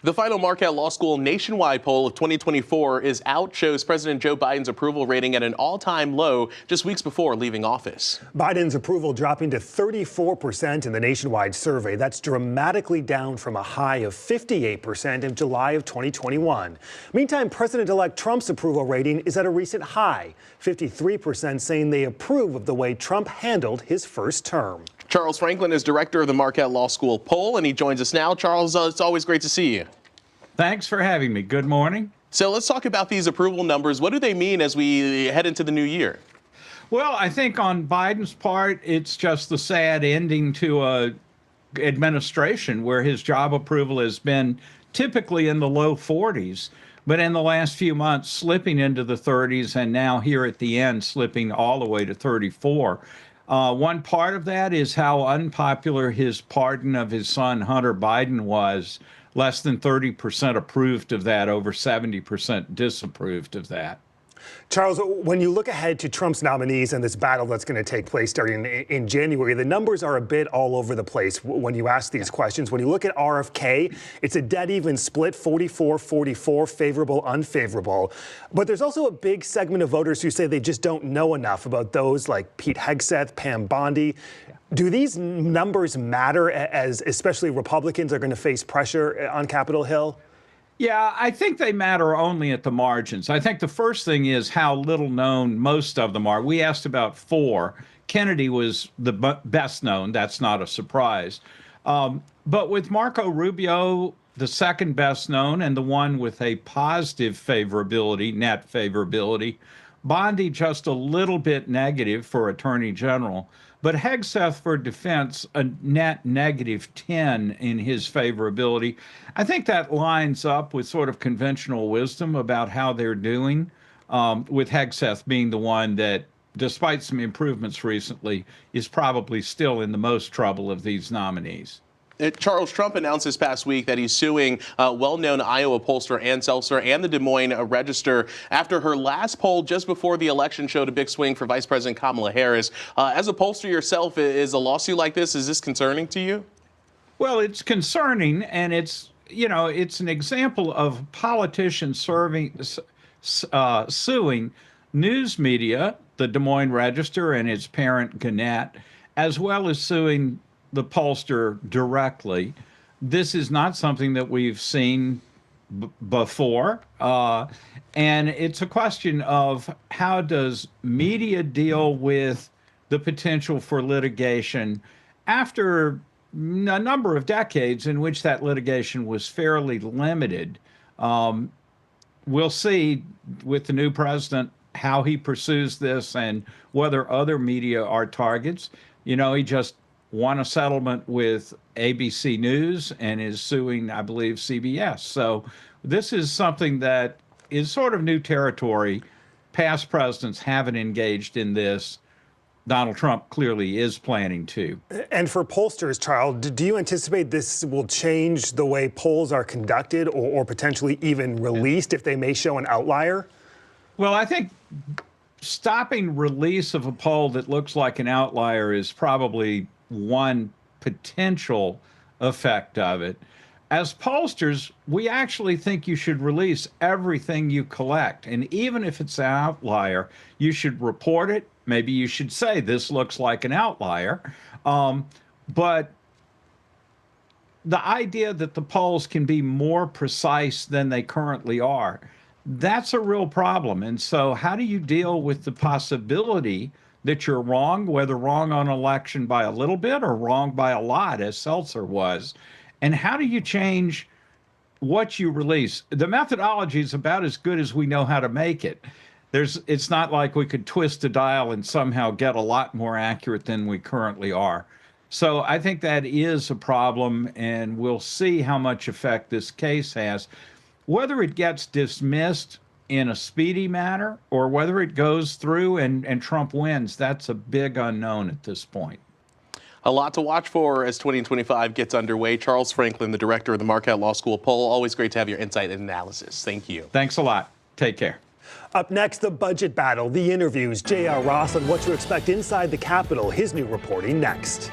The final Marquette Law School nationwide poll of 2024 is out, shows President Joe Biden's approval rating at an all-time low just weeks before leaving office. Biden's approval dropping to 34% in the nationwide survey. That's dramatically down from a high of 58% in July of 2021. Meantime, President-elect Trump's approval rating is at a recent high, 53% saying they approve of the way Trump handled his first term. Charles Franklin is director of the Marquette Law School poll, and he joins us now. Charles, it's always great to see you. Thanks for having me. Good morning. So let's talk about these approval numbers. What do they mean as we head into the new year? Well, I think on Biden's part, it's just the sad ending to a administration where his job approval has been typically in the low 40s, but in the last few months slipping into the 30s, and now here at the end slipping all the way to 34. One part of that is how unpopular his pardon of his son, Hunter Biden, was. Less than 30% approved of that, over 70% disapproved of that. Charles, when you look ahead to Trump's nominees and this battle that's going to take place starting in January, the numbers are a bit all over the place when you ask these questions. When you look at RFK, it's a dead even split, 44-44, favorable, unfavorable. But there's also a big segment of voters who say they just don't know enough about those like Pete Hegseth, Pam Bondi. Do these numbers matter as especially Republicans are going to face pressure on Capitol Hill? Yeah, I think they matter only at the margins. I think the first thing is how little known most of them are. We asked about 4. Kennedy was the best known. That's not a surprise. But with Marco Rubio, the second best known and the one with a positive favorability, net favorability, Bondi just a little bit negative for Attorney General. But Hegseth for defense, a net negative 10 in his favorability. I think that lines up with sort of conventional wisdom about how they're doing, with Hegseth being the one that, despite some improvements recently, is probably still in the most trouble of these nominees. Charles, Trump announced this past week that he's suing well-known Iowa pollster Ann Seltzer and the Des Moines Register after her last poll just before the election showed a big swing for Vice President Kamala Harris. As a pollster yourself, is a lawsuit like this, is this concerning to you? Well, it's concerning, and it's an example of politicians suing news media, the Des Moines Register and its parent Gannett, as well as suing the pollster directly. This is not something that we've seen before. And it's a question of how does media deal with the potential for litigation after a number of decades in which that litigation was fairly limited. We'll see with the new president how he pursues this and whether other media are targets. He just won a settlement with ABC News and is suing, I believe, CBS. So this is something that is sort of new territory. Past presidents haven't engaged in this. Donald Trump clearly is planning to. And for pollsters, Charles, do you anticipate this will change the way polls are conducted or potentially even released if they may show an outlier? Well, I think stopping release of a poll that looks like an outlier is probably one potential effect of it. As pollsters, we actually think you should release everything you collect. And even if it's an outlier, you should report it. Maybe you should say this looks like an outlier. But the idea that the polls can be more precise than they currently are, that's a real problem. And so how do you deal with the possibility that you're wrong, whether wrong on election by a little bit or wrong by a lot, as Seltzer was? And how do you change what you release? The methodology is about as good as we know how to make it. It's not like we could twist a dial and somehow get a lot more accurate than we currently are. So I think that is a problem, and we'll see how much effect this case has. Whether it gets dismissed in a speedy manner or whether it goes through and Trump wins, that's a big unknown at this point. A lot to watch for as 2025 gets underway. Charles Franklin, the director of the Marquette Law School poll, always great to have your insight and analysis. Thank you. Thanks a lot. Take care. Up next, the budget battle, the interviews, J.R. Ross on what to expect inside the Capitol. His new reporting next.